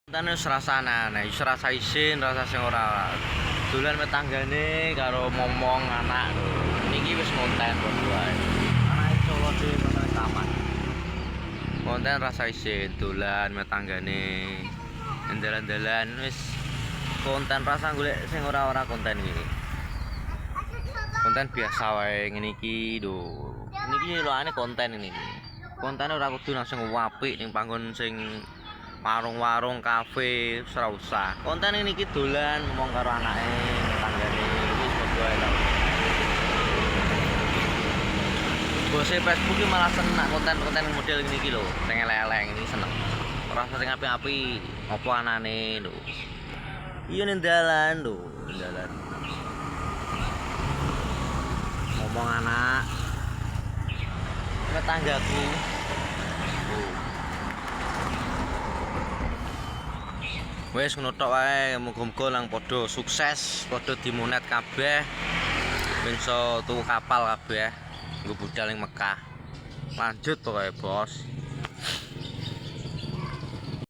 Kontene serasa aneh, serasa isin, rasa sing ora. Dolan metanggane karo momong anak. Niki wis konten padha wae. Anake Solo dhewe konten taman. Konten rasa isin, dolan metanggane. Dalan-dalan wis konten rasa golek sing ora-ora konten iki. Konten biasa wae ngene iki lho. Niki lho konten ini. Kontene ora kudu langsung apik ning panggon sing warung-warung kafe ora usah. Konten ini iki dolan ngomong karo anake, tanggane wis padha ae ta. Bose Facebook iki malah seneng konten-konten model ngene iki lho, sing elek-elek ini seneng. Ora usah sing apik-apik, apa anane lho. Iya ning dalan lho, dalan. Ngomong anak tetanggaku. Wes ngono tok wae, muga-muga lang padha sukses, padha dimonet kabeh. Ben iso tuku kapal kabeh, nggo budal ning Mekah. Lanjut pokoke, Bos.